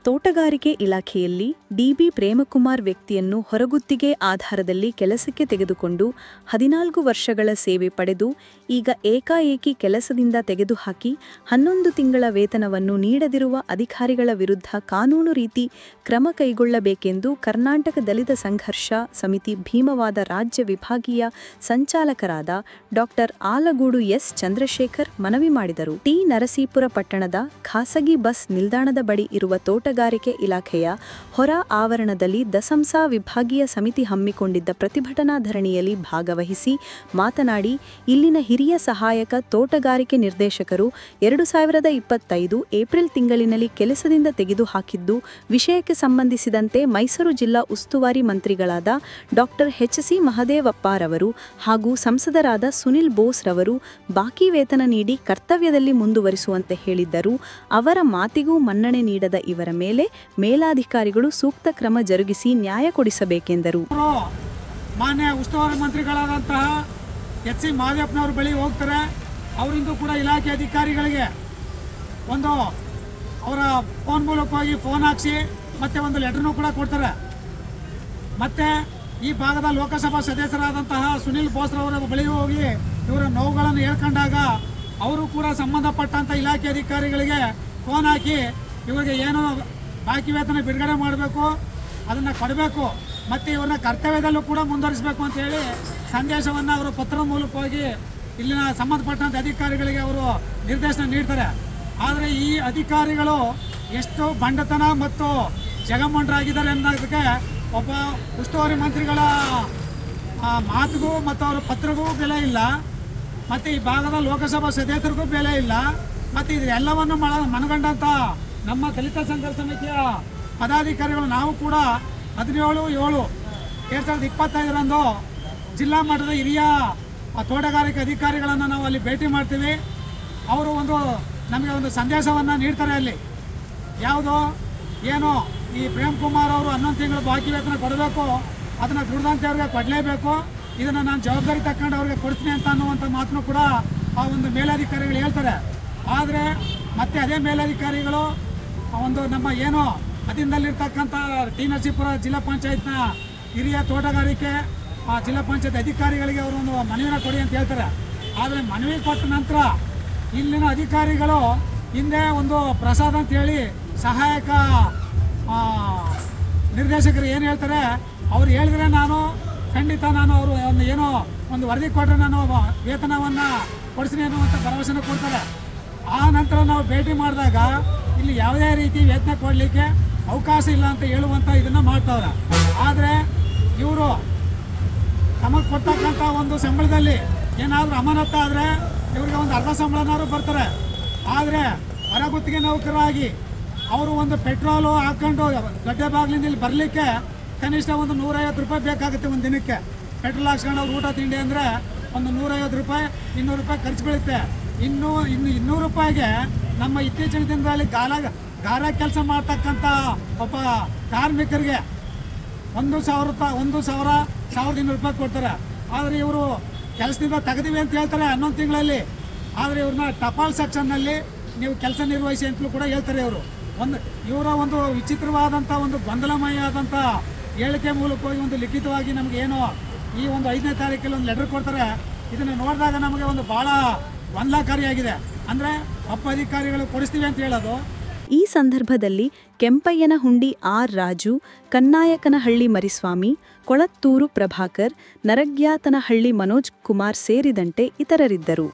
ತೋಟಗಾರಿಕೆ ಇಲಾಖೆಯಲ್ಲಿ ಡಿಬಿ ಪ್ರೇಮಕುಮಾರ್ ವ್ಯಕ್ತಿಯನ್ನು ಹೊರಗುತ್ತಿಗೆ ಆಧಾರದಲ್ಲಿ ಕೆಲಸಕ್ಕೆ ತೆಗೆದುಕೊಂಡು 14 ವರ್ಷಗಳ ಸೇವೆ ಪಡೆದು ಈಗ ಏಕಾಏಕಿ ಕೆಲಸದಿಂದ ತೆಗೆದುಹಾಕಿ 11 ತಿಂಗಳ ವೇತನವನ್ನು ನೀಡದಿರುವ ಅಧಿಕಾರಿಗಳ ವಿರುದ್ಧ ಕಾನೂನು ರೀತಿ ಕ್ರಮ ಕೈಗೊಳ್ಳಬೇಕೆಂದು ಕರ್ನಾಟಕ ದಲಿತ ಸಂಘರ್ಷ ಸಮಿತಿ ಭೀಮವಾದ ರಾಜ್ಯ ವಿಭಾಗೀಯ ಸಂಚಾಲಕರಾದ ಡಾ. ಆಲಗೂಡು ಎಸ್. ಚಂದ್ರಶೇಖರ್ ಮನವಿ ಮಾಡಿದರು. ಟಿ. ನರಸೀಪುರ ಪಟ್ಟಣದ ಖಾಸಗಿ ಬಸ್ ನಿಲ್ದಾಣದ ಬಳಿ ಇರುವ ತೋಟಗಾರಿಕೆ ಇಲಾಖೆಯ ಹೊರ ಆವರಣದಲ್ಲಿ ದಸಂಸ ವಿಭಾಗೀಯ ಸಮಿತಿ ಹಮ್ಮಿಕೊಂಡಿದ್ದ ಪ್ರತಿಭಟನಾ ಧರಣಿಯಲ್ಲಿ ಭಾಗವಹಿಸಿ ಮಾತನಾಡಿ, ಇಲ್ಲಿನ ಹಿರಿಯ ಸಹಾಯಕ ತೋಟಗಾರಿಕೆ ನಿರ್ದೇಶಕರು 2025 ಏಪ್ರಿಲ್ ತಿಂಗಳಿನಲ್ಲಿ ಕೆಲಸದಿಂದ ತೆಗೆದುಹಾಕಿದ್ದು ವಿಷಯಕ್ಕೆ ಸಂಬಂಧಿಸಿದಂತೆ ಮೈಸೂರು ಜಿಲ್ಲಾ ಉಸ್ತುವಾರಿ ಮಂತ್ರಿಗಳಾದ ಡಾ. ಎಚ್. ಸಿ. ಮಹದೇವಪ್ಪರವರು ಹಾಗೂ ಸಂಸದರಾದ ಸುನಿಲ್ ಬೋಸ್ ರವರು ಬಾಕಿ ವೇತನ ನೀಡಿ ಕರ್ತವ್ಯದಲ್ಲಿ ಮುಂದುವರಿಸುವಂತೆ ಹೇಳಿದ್ದರು. ಅವರ ಮಾತಿಗೂ ಮನ್ನಣೆ ನೀಡದ ಇವರ ಮೇಲೆ ಮೇಲಾಧಿಕಾರಿಗಳು ಸೂಕ್ತ ಕ್ರಮ ಜರುಗಿಸಿ ನ್ಯಾಯ ಕೊಡಿಸಬೇಕೆಂದರು. ಮಾನ್ಯ ಉಸ್ತುವಾರಿ ಮಂತ್ರಿಗಳಾದಂತಹ ಎಚ್. ಸಿ. ಮಹದೇವಪ್ಪನವ್ರ ಬಳಿ ಹೋಗ್ತಾರೆ. ಅವರಿಂದು ಕೂಡ ಇಲಾಖೆ ಅಧಿಕಾರಿಗಳಿಗೆ ಒಂದು ಅವರ ಫೋನ್ ಮೂಲಕವಾಗಿ ಫೋನ್ ಹಾಕಿಸಿ ಮತ್ತೆ ಒಂದು ಲೆಟರ್ನೂ ಕೂಡ ಕೊಡ್ತಾರೆ. ಮತ್ತೆ ಈ ಭಾಗದ ಲೋಕಸಭಾ ಸದಸ್ಯರಾದಂತಹ ಸುನಿಲ್ ಬೋಸ್ರವರ ಬಳಿ ಹೋಗಿ ಇವರ ನೋವುಗಳನ್ನು ಹೇಳ್ಕೊಂಡಾಗ ಅವರು ಕೂಡ ಸಂಬಂಧಪಟ್ಟಂಥ ಇಲಾಖೆ ಅಧಿಕಾರಿಗಳಿಗೆ ಫೋನ್ ಹಾಕಿ ಇವರಿಗೆ ಏನು ಬಾಕಿ ವೇತನ ಬಿಡುಗಡೆ ಮಾಡಬೇಕು, ಅದನ್ನು ಕೊಡಬೇಕು, ಮತ್ತು ಇವ್ರನ್ನ ಕರ್ತವ್ಯದಲ್ಲೂ ಕೂಡ ಮುಂದುವರಿಸಬೇಕು ಅಂತ ಹೇಳಿ ಸಂದೇಶವನ್ನು ಅವರು ಪತ್ರದ ಮೂಲಕವಾಗಿ ಇಲ್ಲಿನ ಸಂಬಂಧಪಟ್ಟಂಥ ಅಧಿಕಾರಿಗಳಿಗೆ ಅವರು ನಿರ್ದೇಶನ ನೀಡ್ತಾರೆ. ಆದರೆ ಈ ಅಧಿಕಾರಿಗಳು ಎಷ್ಟು ಬಂಡತನ ಮತ್ತು ಜಗಮಂಡರಾಗಿದ್ದಾರೆ ಅನ್ನೋದಕ್ಕೆ ಒಬ್ಬ ಉಸ್ತುವಾರಿ ಮಂತ್ರಿಗಳ ಮಾತಿಗೂ ಮತ್ತು ಅವರ ಪತ್ರಗೂ ಬೆಲೆ ಇಲ್ಲ, ಮತ್ತು ಈ ಭಾಗದ ಲೋಕಸಭಾ ಸದಸ್ಯರಿಗೂ ಬೆಲೆ ಇಲ್ಲ. ಮತ್ತು ಇದೆಲ್ಲವನ್ನು ಮನಗಂಡಂಥ ನಮ್ಮ ದಲಿತ ಸಂಘರ್ಷ ಸಮಿತಿಯ ಪದಾಧಿಕಾರಿಗಳು ನಾವು ಕೂಡ 17/7/2025 ಜಿಲ್ಲಾ ಮಟ್ಟದ ಹಿರಿಯ ತೋಟಗಾರಿಕೆ ಅಧಿಕಾರಿಗಳನ್ನು ನಾವು ಅಲ್ಲಿ ಭೇಟಿ ಮಾಡ್ತೀವಿ. ಅವರು ನಮಗೆ ಒಂದು ಸಂದೇಶವನ್ನು ನೀಡ್ತಾರೆ. ಅಲ್ಲಿ ಯಾವುದೋ ಏನೋ ಈ ಪ್ರೇಮಕುಮಾರ್ ಅವರು 11 ತಿಂಗಳು ಬಾಕಿ ವೇತನ ಕೊಡಬೇಕು, ಅದನ್ನು ದುಡ್ದಂತೆ ಅವ್ರಿಗೆ ಕೊಡಲೇಬೇಕು, ಇದನ್ನು ನಾನು ಜವಾಬ್ದಾರಿ ತಗೊಂಡು ಅವ್ರಿಗೆ ಕೊಡ್ತೀನಿ ಅಂತ ಅನ್ನುವಂಥ ಮಾತನ್ನು ಕೂಡ ಆ ಒಂದು ಮೇಲಧಿಕಾರಿಗಳು ಹೇಳ್ತಾರೆ. ಆದರೆ ಮತ್ತೆ ಅದೇ ಮೇಲಧಿಕಾರಿಗಳು ನಮ್ಮ ಏನೋ ಅಧೀನದಲ್ಲಿರ್ತಕ್ಕಂಥ ಟಿ. ನರಸೀಪುರ ಜಿಲ್ಲಾ ಪಂಚಾಯತ್ನ ಹಿರಿಯ ತೋಟಗಾರಿಕೆ ಜಿಲ್ಲಾ ಪಂಚಾಯತ್ ಅಧಿಕಾರಿಗಳಿಗೆ ಅವರು ಒಂದು ಮನವಿನ ಕೊಡಿ ಅಂತ ಹೇಳ್ತಾರೆ. ಆದರೆ ಮನವಿ ಕೊಟ್ಟ ನಂತರ ಇಲ್ಲಿನ ಅಧಿಕಾರಿಗಳು ಹಿಂದೆ ಒಂದು ಪ್ರಸಾದ್ ಅಂತೇಳಿ ಸಹಾಯಕ ನಿರ್ದೇಶಕರು ಏನು ಹೇಳ್ತಾರೆ, ಅವ್ರು ಹೇಳಿದ್ರೆ ಖಂಡಿತ ಅವರು ಏನೋ ಒಂದು ವರದಿ ಕೊಟ್ಟರೆ ನಾನು ವೇತನವನ್ನು ಕೊಡಿಸ್ತೀನಿ ಅನ್ನುವಂಥ ಭರವಸೆನ ಕೊಡ್ತಾರೆ. ಆ ನಂತರ ನಾವು ಭೇಟಿ ಮಾಡಿದಾಗ ಇಲ್ಲಿ ಯಾವುದೇ ರೀತಿ ವೇತನ ಕೊಡಲಿಕ್ಕೆ ಅವಕಾಶ ಇಲ್ಲ ಅಂತ ಹೇಳುವಂಥ ಇದನ್ನು ಮಾಡ್ತಾವ್ರೆ. ಆದರೆ ಇವರು ತಮಗೆ ಕೊಡ್ತಕ್ಕಂಥ ಒಂದು ಸಂಬಳದಲ್ಲಿ ಏನಾದರೂ ಅಮಾನತ ಆದರೆ ಇವರಿಗೆ ಒಂದು ಅರ್ಧ ಸಂಬಳನಾದ್ರು ಬರ್ತಾರೆ. ಆದರೆ ಹೊರಗುತ್ತಿಗೆ ನೌಕರರಾಗಿ ಅವರು ಒಂದು ಪೆಟ್ರೋಲು ಹಾಕ್ಕೊಂಡು ಗಡ್ಡೆ ಬಾಗಿಲಿಂದ ಇಲ್ಲಿ ಬರಲಿಕ್ಕೆ ಕನಿಷ್ಠ ಒಂದು 150 ರೂಪಾಯಿ ಬೇಕಾಗುತ್ತೆ ಒಂದು ದಿನಕ್ಕೆ. ಪೆಟ್ರೋಲ್ ಹಾಕ್ಸ್ಕೊಂಡು ಅವ್ರು ಊಟ ತಿಂಡಿ ಅಂದರೆ ಒಂದು 150 ರೂಪಾಯಿ 200 ರೂಪಾಯಿ ಖರ್ಚು ಬೀಳುತ್ತೆ. ಇನ್ನು 200 ರೂಪಾಯಿಗೆ ನಮ್ಮ ಇತ್ತೀಚಿನ ದಿನದಲ್ಲಿ ಗಾರ ಕೆಲಸ ಮಾಡ್ತಕ್ಕಂಥ ಒಬ್ಬ ಕಾರ್ಮಿಕರಿಗೆ 1,200 ರೂಪಾಯಿ ಕೊಡ್ತಾರೆ. ಆದರೆ ಇವರು ಕೆಲಸದಿಂದ ತೆಗೆದಿವಿ ಅಂತ ಹೇಳ್ತಾರೆ 11 ತಿಂಗಳಲ್ಲಿ. ಆದರೆ ಇವ್ರನ್ನ ಟಪಾಲ್ ಸೆಕ್ಷನ್ನಲ್ಲಿ ನೀವು ಕೆಲಸ ನಿರ್ವಹಿಸಿ ಅಂತಲೂ ಕೂಡ ಹೇಳ್ತಾರೆ. ಇವರ ಒಂದು ವಿಚಿತ್ರವಾದಂಥ ಒಂದು ಗೊಂದಲಮಯ ಆದಂಥ ಹೇಳಿಕೆ ಮೂಲಕವಾಗಿ ಒಂದು ಲಿಖಿತವಾಗಿ ನಮಗೆ ಏನೋ ಈ ಒಂದು 5ನೇ ತಾರೀಕಲ್ಲಿ ಒಂದು ಲೆಟರ್ ಕೊಡ್ತಾರೆ. ಇದನ್ನು ನೋಡಿದಾಗ ನಮಗೆ ಒಂದು ಭಾಳ ಗೊಂದಲಕಾರಿಯಾಗಿದೆ. ಅಂದರೆ ಒಬ್ಬ ಅಧಿಕಾರಿಗಳು ಕೊಡಿಸ್ತೀವಿ ಅಂತ ಹೇಳೋದು. ಈ ಸಂದರ್ಭದಲ್ಲಿ ಕೆಂಪಯ್ಯನಹುಂಡಿ ಆರ್. ರಾಜು, ಕನ್ನಾಯಕನಹಳ್ಳಿ ಮರಿಸ್ವಾಮಿ, ಕೊಳತ್ತೂರು ಪ್ರಭಾಕರ್, ನರಗ್ಯಾತನಹಳ್ಳಿ ಮನೋಜ್ ಕುಮಾರ್ ಸೇರಿದಂತೆ ಇತರರಿದ್ದರು.